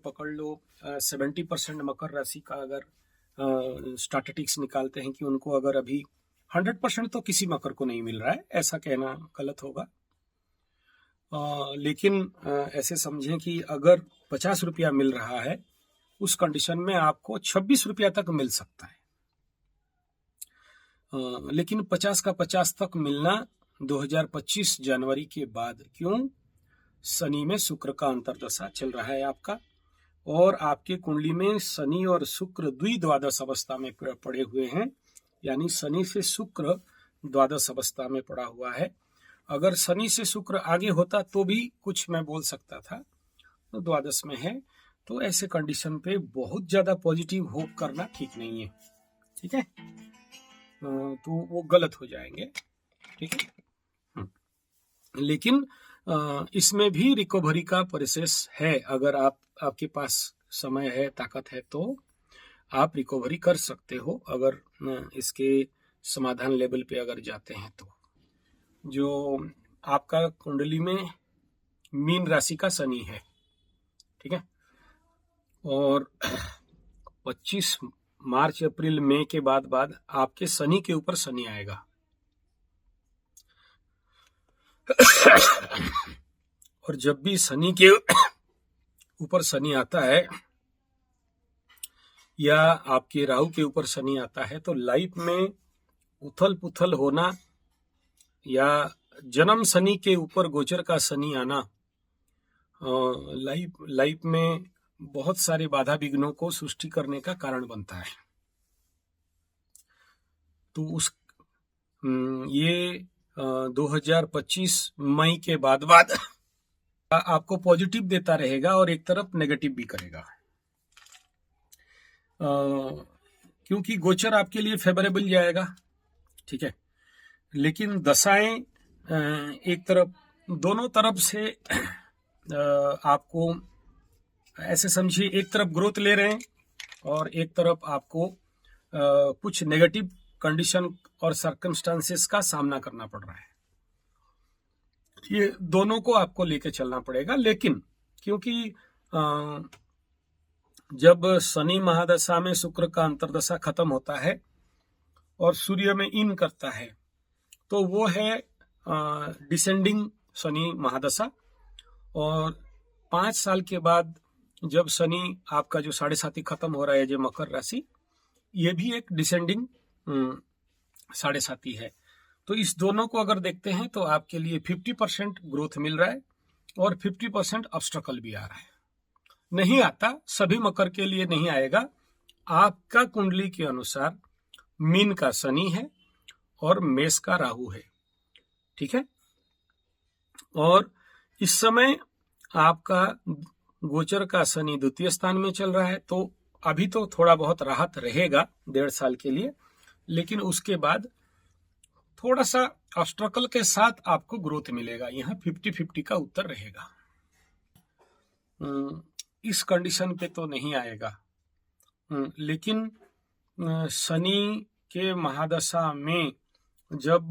पकड़ लो 70% मकर राशि का अगर स्टैटिस्टिक्स निकालते हैं कि उनको अगर अभी 100% तो किसी मकर को नहीं मिल रहा है, ऐसा कहना गलत होगा। लेकिन ऐसे समझें कि अगर 50 रुपया मिल रहा है, उस कंडीशन में आपको 26 रुपया तक मिल सकता है। लेकिन 50 का 50 तक मिलना 2025 जनवरी के बाद। क्यों? शनि में शुक्र का अंतर्दशा चल रहा है आपका, और आपके कुंडली में शनि और शुक्र द्विद्वादश अवस्था में पड़े हुए हैं, यानी शनि से शुक्र द्वादश अवस्था में पड़ा हुआ है। अगर शनि से शुक्र आगे होता तो भी कुछ मैं बोल सकता था, तो द्वादश में है, तो ऐसे कंडीशन पे बहुत ज्यादा पॉजिटिव होप करना ठीक नहीं है। ठीक है, तो वो गलत हो जाएंगे। ठीक है, लेकिन इसमें भी रिकवरी का प्रोसेस है। अगर आपके पास समय है, ताकत है, तो आप रिकवरी कर सकते हो, अगर इसके समाधान लेवल पे अगर जाते हैं तो। जो आपका कुंडली में मीन राशि का शनि है, ठीक है, और 25 मार्च अप्रैल मई के बाद आपके शनि के ऊपर शनि आएगा। और जब भी शनि के ऊपर शनि आता है या आपके राहु के ऊपर शनि आता है, तो लाइफ में उथल पुथल होना या जन्म शनि के ऊपर गोचर का शनि आना लाइफ में बहुत सारे बाधा विघ्नों को सृष्टि करने का कारण बनता है। तो ये 2025 मई के बाद आपको पॉजिटिव देता रहेगा और एक तरफ नेगेटिव भी करेगा, क्योंकि गोचर आपके लिए फेवरेबल जाएगा। ठीक है, लेकिन दशाएं एक तरफ, दोनों तरफ से आपको ऐसे समझिए, एक तरफ ग्रोथ ले रहे हैं और एक तरफ आपको कुछ नेगेटिव कंडीशन और सर्कमस्टांसेस का सामना करना पड़ रहा है। ये दोनों को आपको लेके चलना पड़ेगा। लेकिन क्योंकि जब शनि महादशा में शुक्र का अंतर्दशा खत्म होता है और सूर्य में इन करता है, तो वो है डिसेंडिंग शनि महादशा। और 5 साल के बाद जब शनि आपका जो 7.5 खत्म हो रहा है, जो मकर राशि, ये भी एक डिसेंडिंग 7.5 है। तो इस दोनों को अगर देखते हैं तो आपके लिए 50% ग्रोथ मिल रहा है और 50% ऑब्स्टेकल भी आ रहा है। नहीं आता, सभी मकर के लिए नहीं आएगा। आपका कुंडली के अनुसार मीन का शनि है और मेष का राहु है। ठीक है, और इस समय आपका गोचर का शनि द्वितीय स्थान में चल रहा है, तो अभी तो थोड़ा बहुत राहत रहेगा 1.5 साल के लिए, लेकिन उसके बाद थोड़ा सा ऑब्स्टेकल के साथ आपको ग्रोथ मिलेगा। यहाँ 50-50 का उत्तर रहेगा। इस कंडीशन पे तो नहीं आएगा, लेकिन शनि के महादशा में जब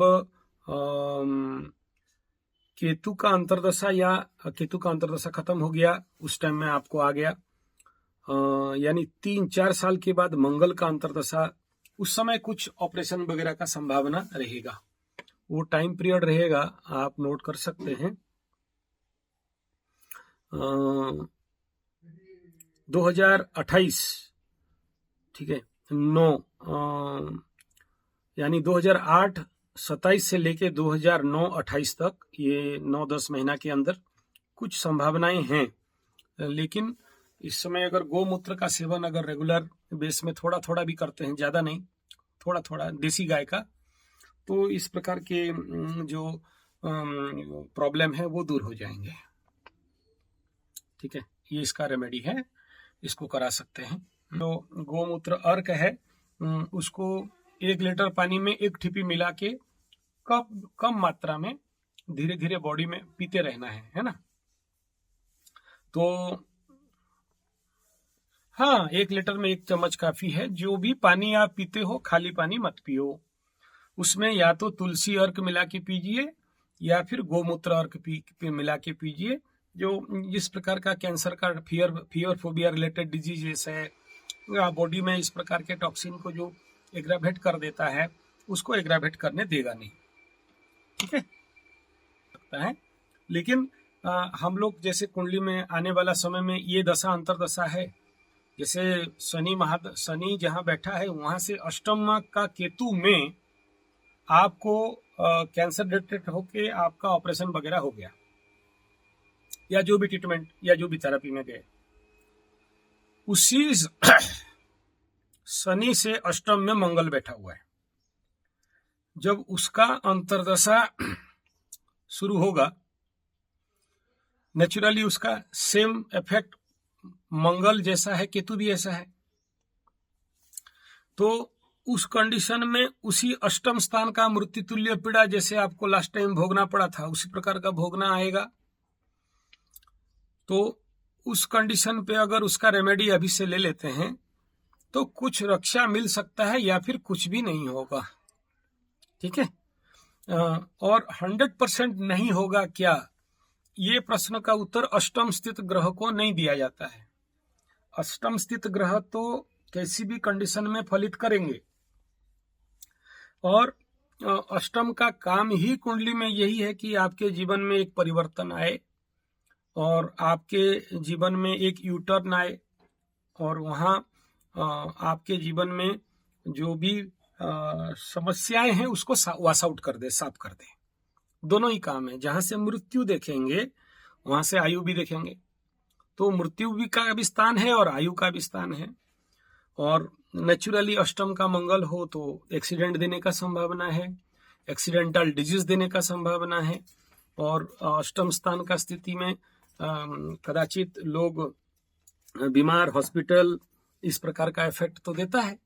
केतु का अंतर्दशा या केतु का अंतर्दशा खत्म हो गया, उस टाइम में आपको आ गया, यानी 3-4 साल के बाद मंगल का अंतर्दशा, उस समय कुछ ऑपरेशन वगैरह का संभावना रहेगा। वो टाइम पीरियड रहेगा, आप नोट कर सकते हैं। 2028, ठीक है, 9 यानी 2008-27 से लेके 2009-28 तक, ये 9-10 महीना के अंदर कुछ संभावनाएं हैं। लेकिन इस समय अगर गोमूत्र का सेवन अगर रेगुलर बेस में थोड़ा थोड़ा भी करते हैं, ज्यादा नहीं, थोड़ा थोड़ा देसी गाय का, तो इस प्रकार के जो प्रॉब्लम है वो दूर हो जाएंगे। ठीक है, ये इसका रेमेडी है, इसको करा सकते हैं। जो गोमूत्र अर्क है, उसको 1 लीटर पानी में 1 ठिपी मिला के कम मात्रा में धीरे धीरे बॉडी में पीते रहना है ना। तो हाँ, 1 लीटर में 1 चम्मच काफी है। जो भी पानी आप पीते हो, खाली पानी मत पियो, उसमें या तो तुलसी अर्क मिला के पीजिए या फिर गोमूत्र अर्क मिला के पीजिए, जो इस प्रकार का कैंसर का फियर फोबिया रिलेटेड डिजीजेस है, बॉडी में इस प्रकार के टॉक्सिन को जो एग्रावेट कर देता है उसको एग्रावेट करने देगा नहीं, ठीक है, सकता है। लेकिन हम लोग जैसे कुंडली में आने वाला समय में ये दशा अंतरदशा है, जैसे शनि जहां बैठा है वहां से अष्टम का केतु में आपको कैंसर डिटेक्ट होके आपका ऑपरेशन वगैरह हो गया, या जो भी ट्रीटमेंट या जो भी थेरेपी में गए, उसी शनि से अष्टम में मंगल बैठा हुआ है। जब उसका अंतरदशा शुरू होगा, नेचुरली उसका सेम इफेक्ट मंगल जैसा है, केतु भी ऐसा है, तो उस कंडीशन में उसी अष्टम स्थान का मृत्यु तुल्य पीड़ा जैसे आपको लास्ट टाइम भोगना पड़ा था उसी प्रकार का भोगना आएगा। तो उस कंडीशन पे अगर उसका रेमेडी अभी से ले लेते हैं तो कुछ रक्षा मिल सकता है या फिर कुछ भी नहीं होगा, ठीक है। और 100% नहीं होगा क्या, ये प्रश्न का उत्तर अष्टम स्थित ग्रह को नहीं दिया जाता है। अष्टम स्थित ग्रह तो कैसी भी कंडीशन में फलित करेंगे, और अष्टम का काम ही कुंडली में यही है कि आपके जीवन में एक परिवर्तन आए और आपके जीवन में एक यूटर्न आए, और वहाँ आपके जीवन में जो भी समस्याएं हैं उसको वॉश आउट कर दे, साफ कर दे। दोनों ही काम है, जहां से मृत्यु देखेंगे वहां से आयु भी देखेंगे। तो मृत्यु भी का भी स्थान है और आयु का भी स्थान है। और नेचुरली अष्टम का मंगल हो तो एक्सीडेंट देने का संभावना है, एक्सीडेंटल डिजीज देने का संभावना है, और अष्टम स्थान का स्थिति में कदाचित लोग बीमार, हॉस्पिटल, इस प्रकार का इफेक्ट तो देता है,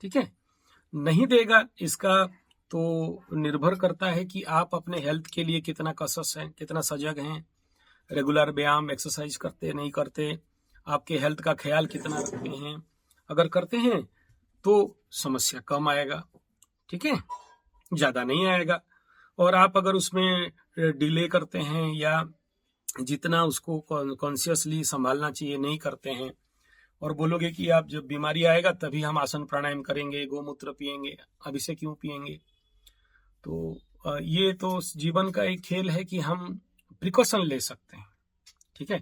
ठीक है। नहीं देगा इसका तो निर्भर करता है कि आप अपने हेल्थ के लिए कितना कसस हैं, कितना सजग हैं, रेगुलर व्यायाम एक्सरसाइज करते नहीं करते, आपके हेल्थ का ख्याल कितना रखते हैं। अगर करते हैं तो समस्या कम आएगा, ठीक है, ज्यादा नहीं आएगा। और आप अगर उसमें डिले करते हैं या जितना उसको कॉन्शियसली संभालना चाहिए नहीं करते हैं, और बोलोगे कि आप जब बीमारी आएगा तभी हम आसन प्राणायाम करेंगे, गोमूत्र पिएंगे, अभी से क्यों पिएंगे, तो ये तो जीवन का एक खेल है कि हम प्रिकॉशन ले सकते हैं, ठीक है।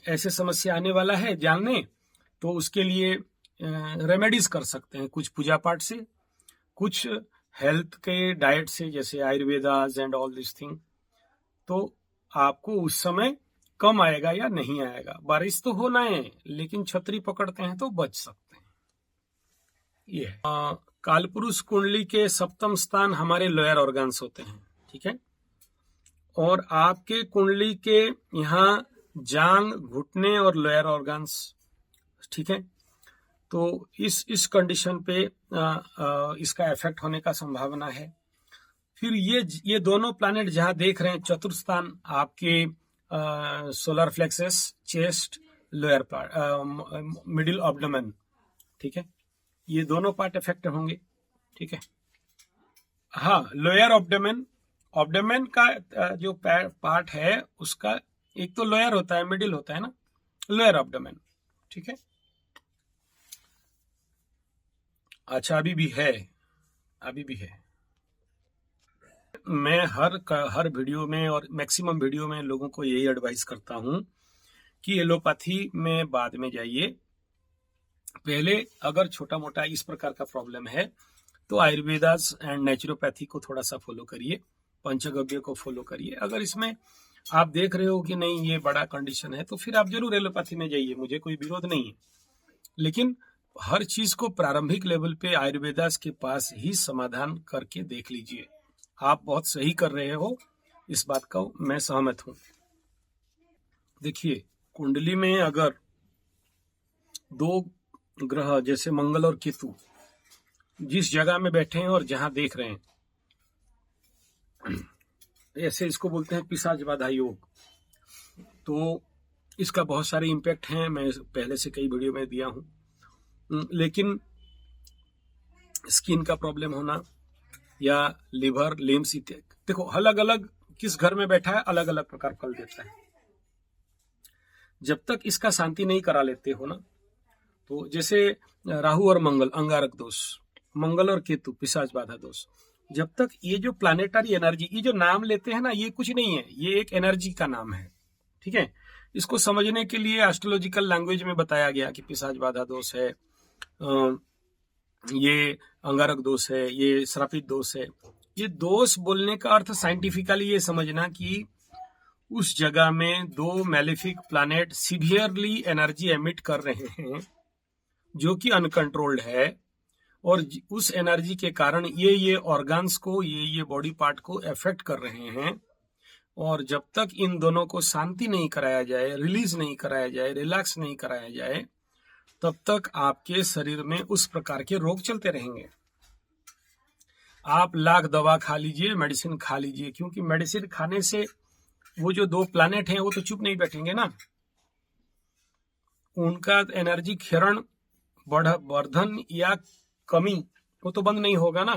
ऐसे समस्या आने वाला है जानने, तो उसके लिए रेमेडीज कर सकते हैं, कुछ पूजा पाठ से, कुछ हेल्थ के डाइट से, जैसे आयुर्वेदास एंड ऑल दिस थिंग। तो आपको उस समय कम आएगा या नहीं आएगा। बारिश तो होना है लेकिन छतरी पकड़ते हैं तो बच सकते हैं। ये कालपुरुष कुंडली के सप्तम स्थान हमारे लोअर ऑर्गन्स होते हैं, ठीक है। और आपके कुंडली के यहाँ जांग, घुटने और लोअर ऑर्गन्स, ठीक है। तो इस कंडीशन पे इसका इफेक्ट होने का संभावना है। फिर ये दोनों प्लैनेट जहां देख रहे हैं, चतुर्थ स्थान आपके solar plexus, chest, lower part, middle abdomen, ठीक है, ये दोनों पार्ट इफेक्ट होंगे, ठीक है। हाँ, लोअर ऑब्डोमेन का जो पार्ट है उसका एक तो लोअर होता है, मिडिल होता है ना, लोअर ऑब्डोमेन, ठीक है। अच्छा, अभी भी है। मैं हर वीडियो में और मैक्सिमम वीडियो में लोगों को यही एडवाइस करता हूं कि एलोपैथी में बाद में जाइए। पहले अगर छोटा मोटा इस प्रकार का प्रॉब्लम है तो आयुर्वेदास एंड नेचुरोपैथी को थोड़ा सा फॉलो करिए, पंचगव्य को फॉलो करिए। अगर इसमें आप देख रहे हो कि नहीं ये बड़ा कंडीशन है तो फिर आप जरूर एलोपैथी में जाइए, मुझे कोई विरोध नहीं है। लेकिन हर चीज को प्रारंभिक लेवल पे आयुर्वेदास के पास ही समाधान करके देख लीजिए। आप बहुत सही कर रहे हो, इस बात का मैं सहमत हूं। देखिए, कुंडली में अगर दो ग्रह जैसे मंगल और केतु जिस जगह में बैठे हैं और जहां देख रहे हैं, ऐसे इसको बोलते हैं पिशाच बाधा योग। तो इसका बहुत सारे इम्पैक्ट हैं, मैं पहले से कई वीडियो में दिया हूं। लेकिन स्किन का प्रॉब्लम होना या लिवर, लिम्स इत्यादि, देखो अलग अलग किस घर में बैठा है अलग अलग प्रकार फल देता है, जब तक इसका शांति नहीं करा लेते हो ना, तो जैसे राहु और मंगल अंगारक दोष, मंगल और केतु पिशाच बाधा दोष, जब तक ये जो प्लानेटरी एनर्जी, ये जो नाम लेते हैं ना, ये कुछ नहीं है, ये एक एनर्जी का नाम है, ठीक है। इसको समझने के लिए एस्ट्रोलॉजिकल लैंग्वेज में बताया गया कि पिशाच बाधा दोष है, ये अंगारक दोष है, ये श्रापित दोष है। ये दोष बोलने का अर्थ साइंटिफिकली ये समझना कि उस जगह में दो malefic planet severely energy emit कर रहे हैं जो कि अनकंट्रोल्ड है, और उस एनर्जी के कारण ये ऑर्गन्स को, ये बॉडी पार्ट को अफेक्ट कर रहे हैं। और जब तक इन दोनों को शांति नहीं कराया जाए, रिलीज नहीं कराया जाए, रिलैक्स नहीं कराया जाए, तब तक आपके शरीर में उस प्रकार के रोग चलते रहेंगे। आप लाख दवा खा लीजिए, मेडिसिन खा लीजिए, क्योंकि मेडिसिन खाने से वो जो दो प्लैनेट हैं वो तो चुप नहीं बैठेंगे ना, उनका एनर्जी क्षरण, वर्धन या कमी वो तो बंद नहीं होगा ना।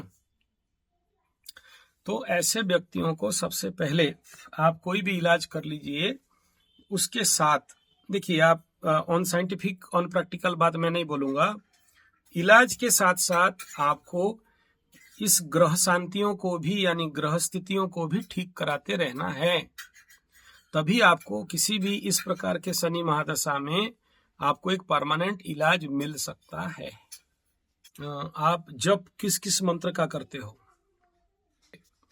तो ऐसे व्यक्तियों को सबसे पहले आप कोई भी इलाज कर लीजिए, उसके साथ देखिए, आप ऑन साइंटिफिक ऑन प्रैक्टिकल बात मैं नहीं बोलूंगा, इलाज के साथ साथ आपको इस ग्रह शांतियों को भी, यानी ग्रह स्थितियों को भी ठीक कराते रहना है। तभी आपको किसी भी इस प्रकार के शनि महादशा में आपको एक परमानेंट इलाज मिल सकता है। आप जप किस किस मंत्र का करते हो?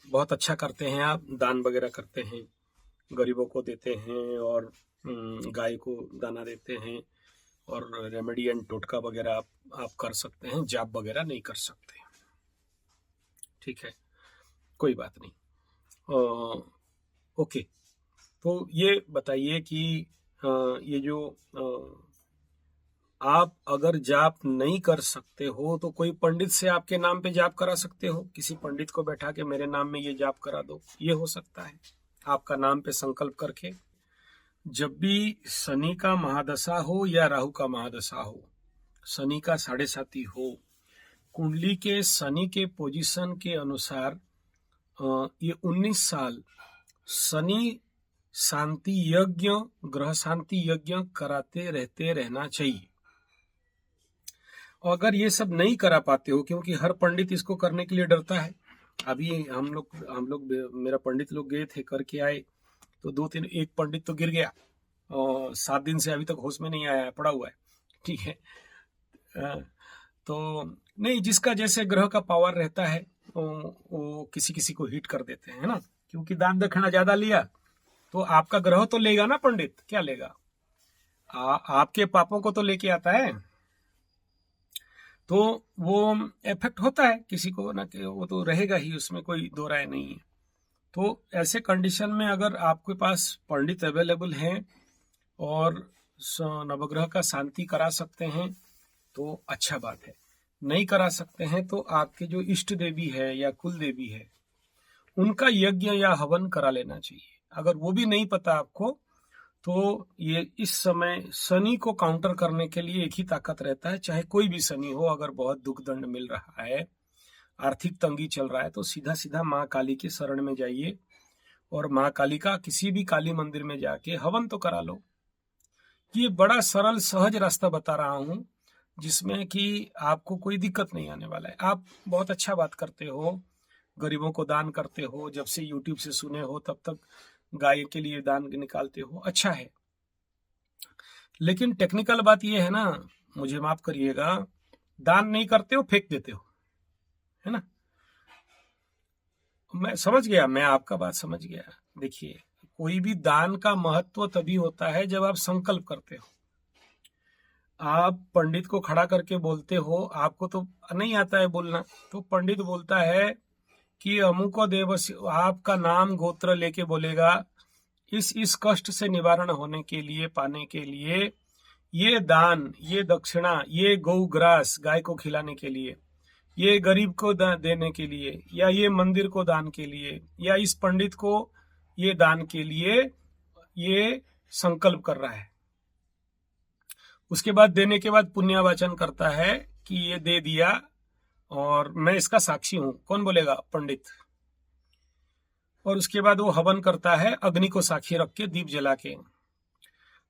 बहुत अच्छा करते हैं आप, दान वगैरह करते हैं, गरीबों को देते हैं, और गाय को दाना देते हैं, और रेमेडी एंड टोटका वगैरह आप कर सकते हैं, जाप वगैरह नहीं कर सकते, ठीक है, कोई बात नहीं। ओके, तो ये बताइए कि ये जो आप अगर जाप नहीं कर सकते हो तो कोई पंडित से आपके नाम पे जाप करा सकते हो। किसी पंडित को बैठा के मेरे नाम में ये जाप करा दो, ये हो सकता है। आपका नाम पे संकल्प करके जब भी शनि का महादशा हो या राहु का महादशा हो, शनि का 7.5 हो, कुंडली के शनि के पोजीशन के अनुसार ये 19 साल शनि शांति यज्ञ, ग्रह शांति यज्ञ कराते रहना चाहिए। अगर ये सब नहीं करा पाते हो, क्योंकि हर पंडित इसको करने के लिए डरता है। अभी हम लोग मेरा पंडित लोग गए थे, करके आए, तो 2-3 एक पंडित तो गिर गया और 7 दिन से अभी तक होश में नहीं आया है, पड़ा हुआ है, ठीक है। तो नहीं, जिसका जैसे ग्रह का पावर रहता है वो किसी को हिट कर देते हैं ना, क्योंकि दान दक्षिणा ज्यादा लिया तो आपका ग्रह तो लेगा ना, पंडित क्या लेगा, आपके पापों को तो लेके आता है, तो वो इफेक्ट होता है किसी को ना, कि वो तो रहेगा ही, उसमें कोई दो राय नहीं है। तो ऐसे कंडीशन में अगर आपके पास पंडित अवेलेबल हैं और नवग्रह का शांति करा सकते हैं तो अच्छा बात है। नहीं करा सकते हैं तो आपके जो इष्ट देवी है या कुल देवी है, उनका यज्ञ या हवन करा लेना चाहिए। अगर वो भी नहीं पता आपको, तो ये इस समय शनि को काउंटर करने के लिए एक ही ताकत रहता है, चाहे कोई भी शनि हो। अगर बहुत दुख दंड मिल रहा है, आर्थिक तंगी चल रहा है, तो सीधा सीधा माँ काली के शरण में जाइए और माँ काली का किसी भी काली मंदिर में जाके हवन तो करा लो। ये बड़ा सरल सहज रास्ता बता रहा हूँ, जिसमें कि आपको कोई दिक्कत नहीं आने वाला है। आप बहुत अच्छा बात करते हो, गरीबों को दान करते हो, जब से यूट्यूब से सुने हो तब तक गाय के लिए दान निकालते हो, अच्छा है। लेकिन टेक्निकल बात यह है ना, मुझे माफ करिएगा, दान नहीं करते हो, फेंक देते हो, है ना। मैं समझ गया, मैं आपका बात समझ गया। देखिए, कोई भी दान का महत्व तभी होता है जब आप संकल्प करते हो। आप पंडित को खड़ा करके बोलते हो, आपको तो नहीं आता है बोलना, तो पंडित बोलता है कि अमुको देव, आपका नाम गोत्र लेके बोलेगा, इस कष्ट से निवारण होने के लिए, पाने के लिए, ये दान, ये दक्षिणा, ये गौग्रास, गाय को खिलाने के लिए, ये गरीब को देने के लिए, या ये मंदिर को दान के लिए, या इस पंडित को ये दान के लिए ये संकल्प कर रहा है। उसके बाद देने के बाद पुण्यवाचन करता है कि ये दे दिया और मैं इसका साक्षी हूं। कौन बोलेगा? पंडित। और उसके बाद वो हवन करता है, अग्नि को साक्षी रख के, दीप जला के।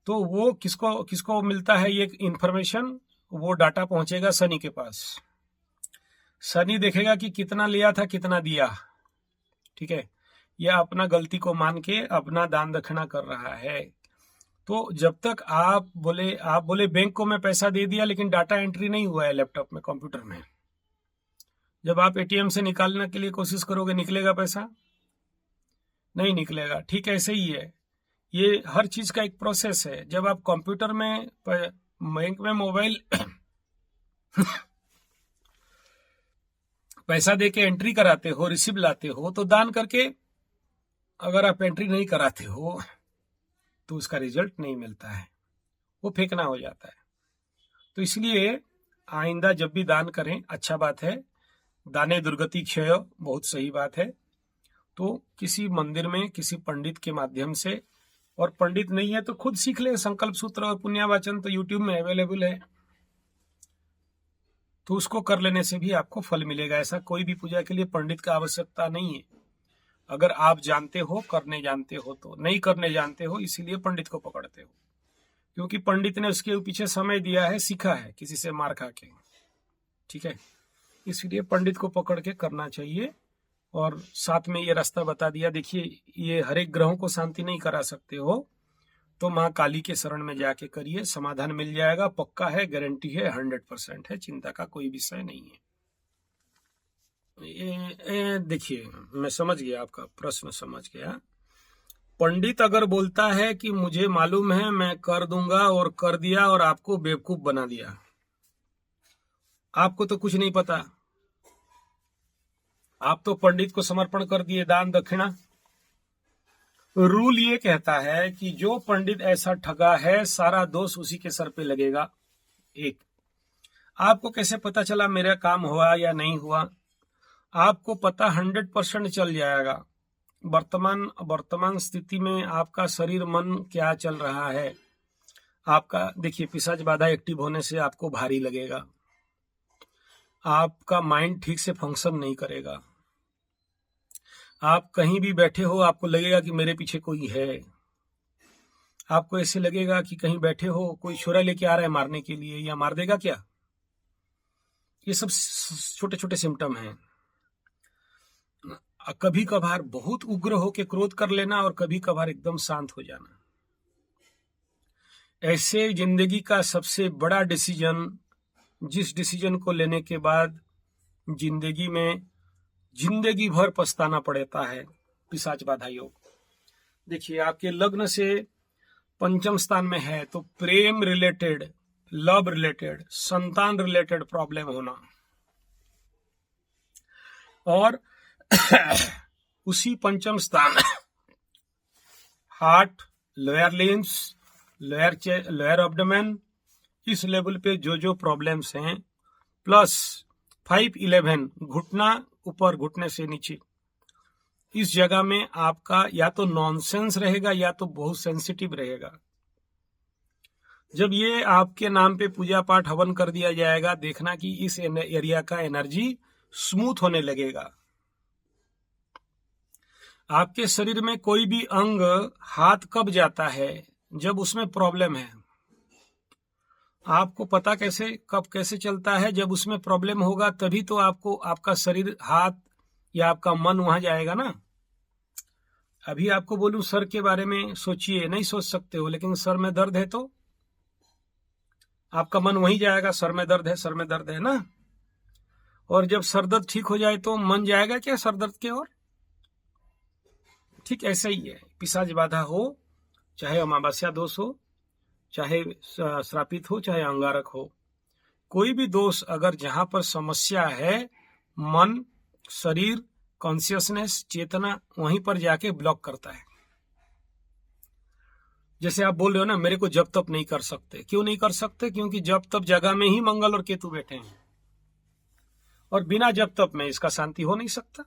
तो वो किसको किसको मिलता है ये इंफॉर्मेशन? वो डाटा पहुंचेगा शनि के पास। शनि देखेगा कि कितना लिया था, कितना दिया, ठीक है, यह अपना गलती को मान के अपना दान दक्षिणा कर रहा है। तो जब तक आप बोले बैंक को मैं पैसा दे दिया लेकिन डाटा एंट्री नहीं हुआ है लैपटॉप में, कंप्यूटर में, जब आप एटीएम से निकालने के लिए कोशिश करोगे, निकलेगा पैसा? नहीं निकलेगा। ठीक ऐसे ही है, ये हर चीज का एक प्रोसेस है। जब आप कंप्यूटर में, बैंक में मोबाइल पैसा दे के एंट्री कराते हो, रिसीव लाते हो, तो दान करके अगर आप एंट्री नहीं कराते हो तो उसका रिजल्ट नहीं मिलता है, वो फेंकना हो जाता है। तो इसलिए आइंदा जब भी दान करें, अच्छा बात है, दाने दुर्गति क्षय, बहुत सही बात है। तो किसी मंदिर में किसी पंडित के माध्यम से, और पंडित नहीं है तो खुद सीख ले। संकल्प सूत्र और पुण्यवाचन तो यूट्यूब में अवेलेबल है, तो उसको कर लेने से भी आपको फल मिलेगा। ऐसा कोई भी पूजा के लिए पंडित का आवश्यकता नहीं है। अगर आप जानते हो, करने जानते हो, तो नहीं करने जानते हो इसीलिए पंडित को पकड़ते हो, क्योंकि पंडित ने उसके पीछे समय दिया है, सीखा है किसी से मार खा के, ठीक है। इसलिए पंडित को पकड़ के करना चाहिए। और साथ में ये रास्ता बता दिया, देखिए ये हर एक ग्रहों को शांति नहीं करा सकते हो, तो माँ काली के शरण में जाके करिए, समाधान मिल जाएगा, पक्का है, गारंटी है, 100% है, चिंता का कोई विषय नहीं है। देखिए मैं समझ गया, आपका प्रश्न समझ गया। पंडित अगर बोलता है कि मुझे मालूम है, मैं कर दूंगा, और कर दिया और आपको बेवकूफ बना दिया, आपको तो कुछ नहीं पता, आप तो पंडित को समर्पण कर दिए दान दक्षिणा। रूल ये कहता है कि जो पंडित ऐसा ठगा है, सारा दोष उसी के सर पे लगेगा। एक, आपको कैसे पता चला मेरा काम हुआ या नहीं हुआ? आपको पता 100% चल जाएगा। वर्तमान स्थिति में आपका शरीर मन क्या चल रहा है। आपका देखिए, पिशाच बाधा एक्टिव होने से आपको भारी लगेगा, आपका माइंड ठीक से फंक्शन नहीं करेगा, आप कहीं भी बैठे हो आपको लगेगा कि मेरे पीछे कोई है, आपको ऐसे लगेगा कि कहीं बैठे हो कोई छोरा लेके आ रहा है मारने के लिए, या मार देगा क्या। ये सब छोटे छोटे सिम्टम हैं। कभी कभार बहुत उग्र होके क्रोध कर लेना, और कभी कभार एकदम शांत हो जाना। ऐसे जिंदगी का सबसे बड़ा डिसीजन, जिस डिसीजन को लेने के बाद जिंदगी में जिंदगी भर पछताना पड़ता है, पिशाच बाधा योग। देखिए आपके लग्न से पंचम स्थान में है, तो प्रेम रिलेटेड, लव रिलेटेड, संतान रिलेटेड प्रॉब्लम होना, और उसी पंचम स्थान heart, lower limbs, lower abdomen, इस लेवल पे जो प्रॉब्लम्स हैं, प्लस 5-11 घुटना ऊपर घुटने से नीचे, इस जगह में आपका या तो नॉनसेंस रहेगा या तो बहुत सेंसिटिव रहेगा। जब ये आपके नाम पे पूजा पाठ हवन कर दिया जाएगा, देखना कि इस एरिया का एनर्जी स्मूथ होने लगेगा। आपके शरीर में कोई भी अंग हाथ कब जाता है, जब उसमें प्रॉब्लम है। आपको पता कैसे चलता है, जब उसमें प्रॉब्लम होगा तभी तो आपको आपका शरीर, हाथ या आपका मन वहां जाएगा ना। अभी आपको बोलूं सर के बारे में सोचिए, नहीं सोच सकते हो, लेकिन सर में दर्द है तो आपका मन वहीं जाएगा, सर में दर्द है ना। और जब सर दर्द ठीक हो जाए तो मन जाएगा क्या सर दर्द के ओर। ठीक ऐसा ही है, पिशाच बाधा हो, चाहे अमावस्या दोष हो, चाहे श्रापित हो, चाहे अंगारक हो, कोई भी दोष अगर जहां पर समस्या है, मन, शरीर, कॉन्शियसनेस, चेतना, वहीं पर जाके ब्लॉक करता है। जैसे आप बोल रहे हो ना, मेरे को जब तप नहीं कर सकते। क्यों नहीं कर सकते? क्योंकि जब तप जगह में ही मंगल और केतु बैठे हैं, और बिना जब तप में इसका शांति हो नहीं सकता।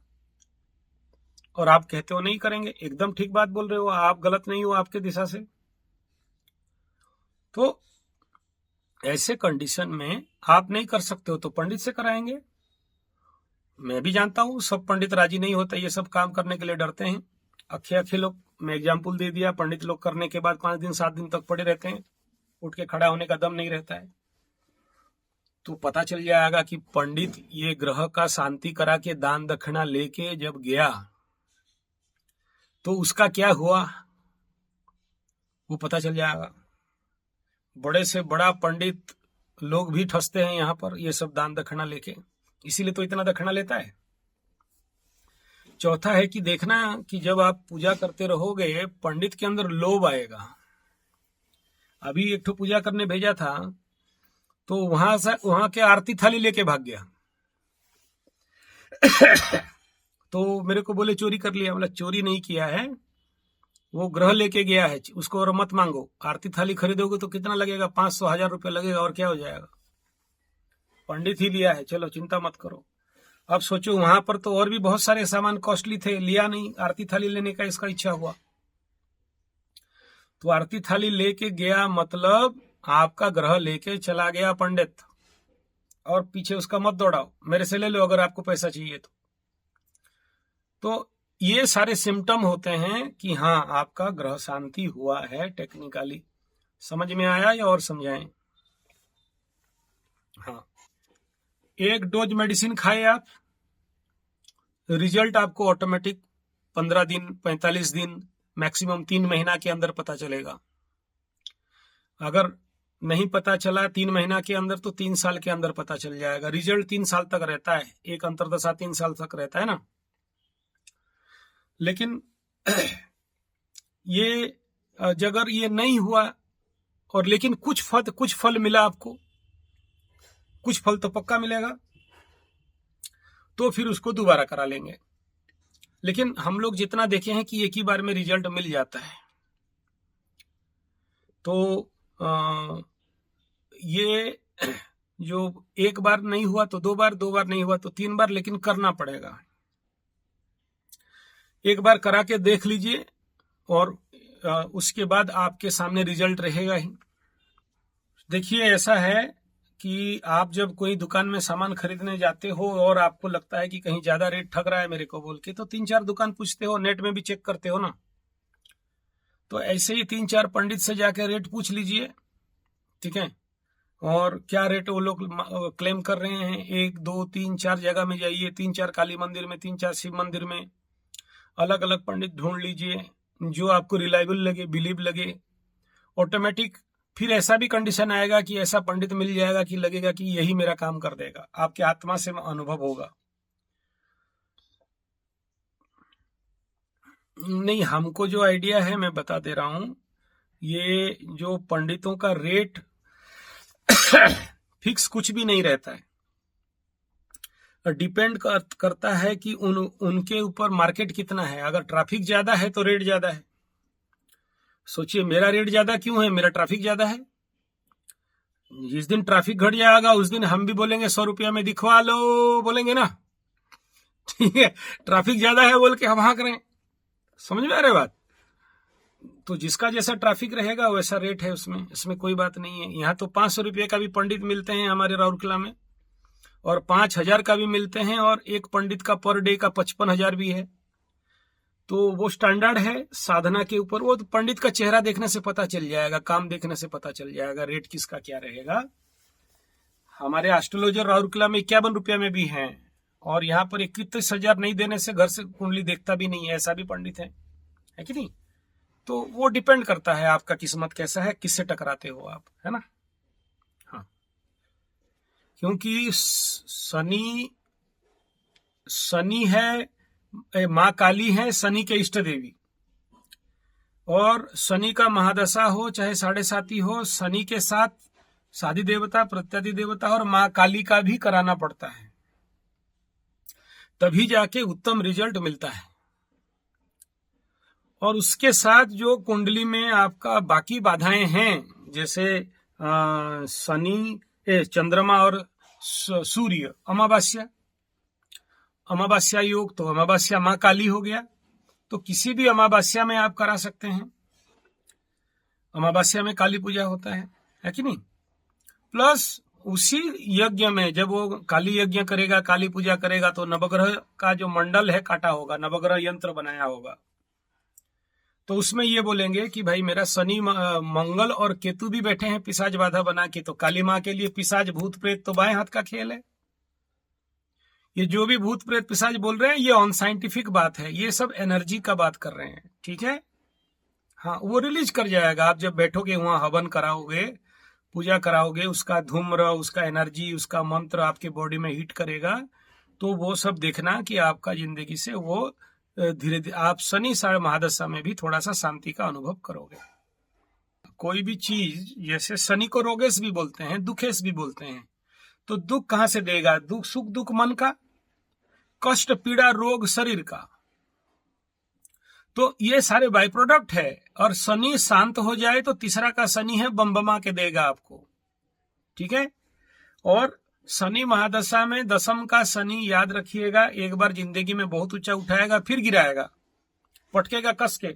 और आप कहते हो नहीं करेंगे, एकदम ठीक बात बोल रहे हो, आप गलत नहीं हो आपके दिशा से। तो ऐसे कंडीशन में आप नहीं कर सकते हो तो पंडित से कराएंगे। मैं भी जानता हूं सब पंडित राजी नहीं होते, ये सब काम करने के लिए डरते हैं, अखे अखे लोग, मैं एग्जाम्पल दे दिया, पंडित लोग करने के बाद 5 दिन 7 दिन तक पड़े रहते हैं, उठ के खड़ा होने का दम नहीं रहता है। तो पता चल जाएगा कि पंडित ये ग्रह का शांति करा के दान दक्षिणा लेके जब गया तो उसका क्या हुआ वो पता चल जाएगा। बड़े से बड़ा पंडित लोग भी ठसते हैं यहाँ पर ये सब दान दक्षिणा लेके, इसीलिए तो इतना दक्षिणा लेता है। चौथा है कि देखना कि जब आप पूजा करते रहोगे पंडित के अंदर लोभ आएगा। अभी एक ठो पूजा करने भेजा था तो वहां के आरती थाली लेके भाग गया। तो मेरे को बोले चोरी कर लिया। बोला चोरी नहीं किया है, वो ग्रह लेके गया है, उसको और मत मांगो। आरती थाली खरीदोगे तो कितना लगेगा, 500-1000 रुपये लगेगा, और क्या हो जाएगा। पंडित ही लिया है, चलो चिंता मत करो। अब सोचो वहां पर तो और भी बहुत सारे सामान कॉस्टली थे, लिया नहीं, आरती थाली लेने का इसका इच्छा हुआ। तो आरती थाली लेके गया मतलब आपका ग्रह लेके चला गया पंडित, और पीछे उसका मत दौड़ाओ, मेरे से ले लो अगर आपको पैसा चाहिए तो ये सारे सिम्टम होते हैं कि हाँ आपका ग्रह शांति हुआ है। टेक्निकली समझ में आया या और समझाएं? हाँ, एक डोज मेडिसिन खाए आप, रिजल्ट आपको ऑटोमेटिक 15 दिन 45 दिन मैक्सिमम 3 महीना के अंदर पता चलेगा। अगर नहीं पता चला 3 महीना के अंदर तो 3 साल के अंदर पता चल जाएगा। रिजल्ट 3 साल तक रहता है, एक अंतर्दशा 3 साल तक रहता है ना। लेकिन ये अगर ये नहीं हुआ और लेकिन कुछ फल मिला आपको, कुछ फल तो पक्का मिलेगा, तो फिर उसको दोबारा करा लेंगे। लेकिन हम लोग जितना देखे हैं कि एक ही बार में रिजल्ट मिल जाता है, तो ये जो एक बार नहीं हुआ तो 2 बार, 2 बार नहीं हुआ तो 3 बार, लेकिन करना पड़ेगा। एक बार करा के देख लीजिए और उसके बाद आपके सामने रिजल्ट रहेगा ही। देखिए ऐसा है कि आप जब कोई दुकान में सामान खरीदने जाते हो और आपको लगता है कि कहीं ज्यादा रेट ठग रहा है मेरे को बोल के, तो 3-4 दुकान पूछते हो, नेट में भी चेक करते हो ना। तो ऐसे ही 3-4 पंडित से जाके रेट पूछ लीजिए, ठीक है, और क्या रेट वो लोग क्लेम कर रहे हैं। 1, 2, 3, 4 जगह में जाइए, 3-4 काली मंदिर में, 3-4 शिव मंदिर में, अलग अलग पंडित ढूंढ लीजिए जो आपको रिलायबल लगे, बिलीव लगे। ऑटोमेटिक फिर ऐसा भी कंडीशन आएगा कि ऐसा पंडित मिल जाएगा कि लगेगा कि यही मेरा काम कर देगा, आपके आत्मा से अनुभव होगा। नहीं, हमको जो आइडिया है मैं बता दे रहा हूं, ये जो पंडितों का रेट फिक्स कुछ भी नहीं रहता है, डिपेंड करता है कि उनके ऊपर मार्केट कितना है। अगर ट्रैफिक ज्यादा है तो रेट ज्यादा है। सोचिए मेरा रेट ज्यादा क्यों है, मेरा ट्रैफिक ज्यादा है। जिस दिन ट्रैफिक घट जाएगा उस दिन हम भी बोलेंगे 100 रुपया में दिखवा लो, बोलेंगे ना, ठीक है, ट्रैफिक ज्यादा है बोल के हम हाँ करें। समझ में आ रही बात? तो जिसका जैसा ट्रैफिक रहेगा वैसा रेट है उसमें, इसमें कोई बात नहीं है। यहाँ तो 500 रुपये का भी पंडित मिलते हैं हमारे राउरकेला में, और 5000 का भी मिलते हैं, और एक पंडित का पर डे का 55,000 भी है। तो वो स्टैंडर्ड है साधना के ऊपर। वो तो पंडित का चेहरा देखने से पता चल जाएगा, काम देखने से पता चल जाएगा रेट किसका क्या रहेगा। हमारे एस्ट्रोलॉजर राउरकेला में 51 रुपया में भी हैं, और यहाँ पर 31,000 नहीं देने से घर से कुंडली देखता भी नहीं है, ऐसा भी पंडित है कि नहीं। तो वो डिपेंड करता है आपका किस्मत कैसा है, किससे टकराते हो आप, है ना। हाँ, क्योंकि शनि है, माँ काली है शनि के इष्ट देवी, और शनि का महादशा हो चाहे 7.5 हो, शनि के साथ शादी देवता, प्रत्यादि देवता और माँ काली का भी कराना पड़ता है, तभी जाके उत्तम रिजल्ट मिलता है। और उसके साथ जो कुंडली में आपका बाकी बाधाएं हैं, जैसे शनि, चंद्रमा और सूर्य, अमावस्या योग, तो अमावस्या माँ काली हो गया, तो किसी भी अमावस्या में आप करा सकते हैं। अमावस्या में काली पूजा होता है कि नहीं। प्लस उसी यज्ञ में जब वो काली यज्ञ करेगा, काली पूजा करेगा, तो नवग्रह का जो मंडल है काटा होगा, नवग्रह यंत्र बनाया होगा, तो उसमें ये बोलेंगे कि भाई मेरा शनि मंगल और केतु भी बैठे हैं पिशाच बाधा बना के, तो काली माँ के लिए पिशाच भूत प्रेत तो बाएं हाथ का खेल है। ये जो भी भूत प्रेत पिशाच बोल रहे हैं ये अनसाइंटिफिक बात है, ये सब एनर्जी का बात कर रहे हैं, ठीक है। हाँ, वो रिलीज कर जाएगा। आप जब बैठोगे वहां हवन कराओगे, पूजा कराओगे, उसका धूम्र, उसका एनर्जी, उसका मंत्र आपके बॉडी में हिट करेगा, तो वो सब देखना कि आपका जिंदगी से वो धीरे धीरे आप शनि महादशा में भी थोड़ा सा शांति का अनुभव करोगे। कोई भी चीज, जैसे शनि को रोगेश भी बोलते हैं, दुखेश भी बोलते हैं, तो दुख कहां से देगा? दुख, सुख दुख मन का, कष्ट पीड़ा रोग शरीर का, तो ये सारे बाई प्रोडक्ट है। और शनि शांत हो जाए तो तीसरा का शनि है बम के देगा आपको, ठीक है। और शनि महादशा में दशम का शनि याद रखिएगा, एक बार जिंदगी में बहुत ऊंचा उठाएगा, फिर गिराएगा, पटकेगा कस के,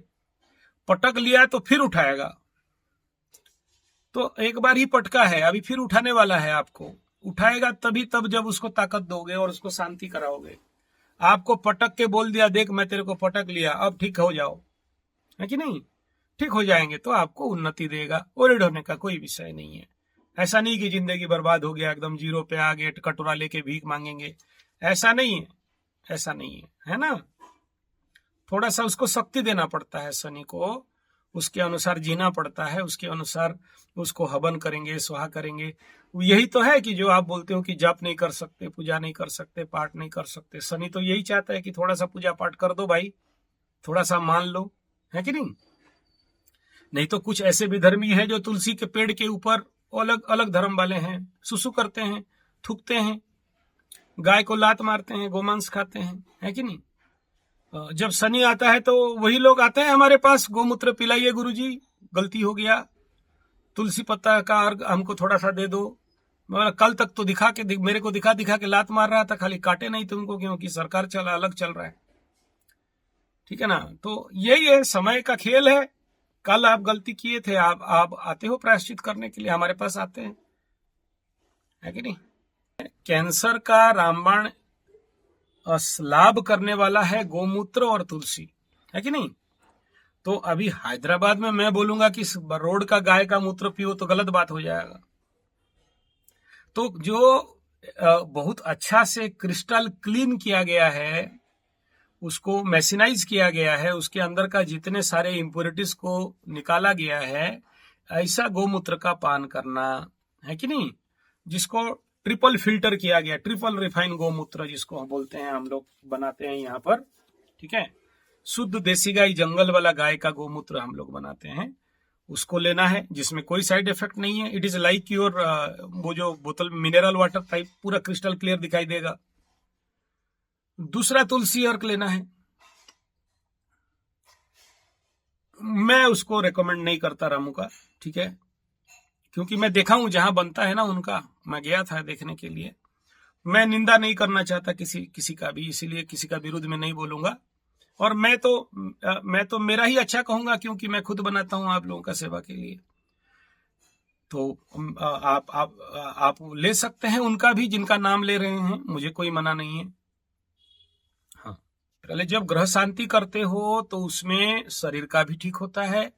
पटक लिया तो फिर उठाएगा। तो एक बार ही पटका है, अभी फिर उठाने वाला है आपको, उठाएगा तभी तब जब उसको ताकत दोगे और उसको शांति कराओगे। आपको पटक के बोल दिया, देख मैं तेरे को पटक लिया, अब ठीक हो जाओ, है कि नहीं? ठीक हो जाएंगे तो आपको उन्नति देगा, ओरिड होने का कोई विषय नहीं है। ऐसा नहीं कि जिंदगी बर्बाद हो गया, एकदम जीरो पे आ गए, कटोरा लेके भीख मांगेंगे, ऐसा नहीं है, ऐसा नहीं है, है ना। थोड़ा सा उसको शक्ति देना पड़ता है शनि को, उसके अनुसार जीना पड़ता है, उसके अनुसार उसको हवन करेंगे, स्वाहा करेंगे। यही तो है कि जो आप बोलते हो कि जप नहीं कर सकते, पूजा नहीं कर सकते, पाठ नहीं कर सकते, शनि तो यही चाहता है कि थोड़ा सा पूजा पाठ कर दो भाई, थोड़ा सा मान लो, है कि नहीं। नहीं तो कुछ ऐसे भी धर्मी हैं जो तुलसी के पेड़ के ऊपर, अलग अलग धर्म वाले हैं, सुसु करते हैं, थूकते हैं, गाय को लात मारते हैं, गोमांस खाते हैं, है कि नहीं। जब शनि आता है तो वही लोग आते हैं हमारे पास, गोमूत्र पिलाइए गुरुजी, गलती हो गया, तुलसी पत्ता का अर्घ हमको थोड़ा सा दे दो। कल तक तो मेरे को दिखा के लात मार रहा था, खाली काटे नहीं तुमको, क्योंकि सरकार अलग चल रहा है, ठीक है ना। तो यही है, समय का खेल है। कल आप गलती किए थे, आप आते हो प्रायश्चित करने के लिए, हमारे पास आते हैं, है कि नहीं। कैंसर का रामबाण लाभ करने वाला है गोमूत्र और तुलसी, है कि नहीं। तो अभी हैदराबाद में मैं बोलूंगा कि रोड का गाय का मूत्र पियो तो गलत बात हो जाएगा। तो जो बहुत अच्छा से क्रिस्टल क्लीन किया गया है, उसको मैसिनाइज किया गया है, उसके अंदर का जितने सारे इंप्योरिटीज को निकाला गया है, ऐसा गोमूत्र का पान करना, है कि नहीं। जिसको ट्रिपल फिल्टर किया गया, ट्रिपल रिफाइन गोमूत्र जिसको हम बोलते हैं, हम लोग बनाते हैं यहाँ पर, ठीक है। शुद्ध देसी गाय, जंगल वाला गाय का गोमूत्र हम लोग बनाते हैं, उसको लेना है, जिसमें कोई साइड इफेक्ट नहीं है। इट इज लाइक योर वो जो बोतल मिनरल वाटर टाइप, पूरा क्रिस्टल क्लियर दिखाई देगा। दूसरा तुलसी अर्क लेना है। मैं उसको रेकमेंड नहीं करता रामू का, ठीक है, क्योंकि मैं देखा हूं जहां बनता है ना उनका, मैं गया था देखने के लिए। मैं निंदा नहीं करना चाहता किसी का भी, इसीलिए किसी का विरुद्ध में नहीं बोलूंगा। और मैं तो मेरा ही अच्छा कहूंगा, क्योंकि मैं खुद बनाता हूं आप लोगों का सेवा के लिए। तो आप ले सकते हैं उनका भी, जिनका नाम ले रहे हैं, मुझे कोई मना नहीं है। हाँ, पहले जब ग्रह शांति करते हो तो उसमें शरीर का भी ठीक होता है,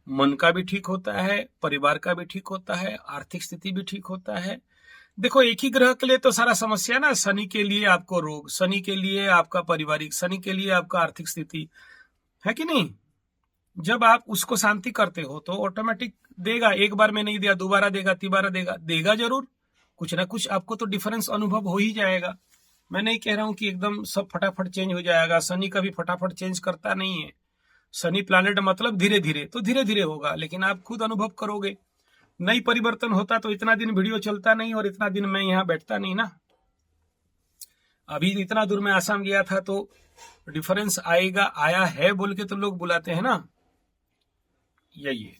मन का भी ठीक होता है, परिवार का भी ठीक होता है, आर्थिक स्थिति भी ठीक होता है। देखो, एक ही ग्रह के लिए तो सारा समस्या ना, शनि के लिए आपको रोग, शनि के लिए आपका पारिवारिक, शनि के लिए आपका आर्थिक स्थिति, है कि नहीं। जब आप उसको शांति करते हो तो ऑटोमेटिक देगा, एक बार में नहीं दिया, दोबारा देगा, तीबारा देगा जरूर, कुछ ना कुछ आपको तो डिफरेंस अनुभव हो ही जाएगा। मैं नहीं कह रहा हूं कि एकदम सब फटाफट चेंज हो जाएगा, शनि कभी फटाफट चेंज करता नहीं है। शनि प्लैनेट मतलब धीरे धीरे, तो धीरे धीरे होगा, लेकिन आप खुद अनुभव करोगे। नई परिवर्तन होता तो इतना दिन वीडियो चलता नहीं और इतना दिन मैं यहाँ बैठता नहीं ना। अभी इतना दूर में आसाम गया था तो डिफरेंस आया है बोल के तो लोग बुलाते हैं ना, यही है।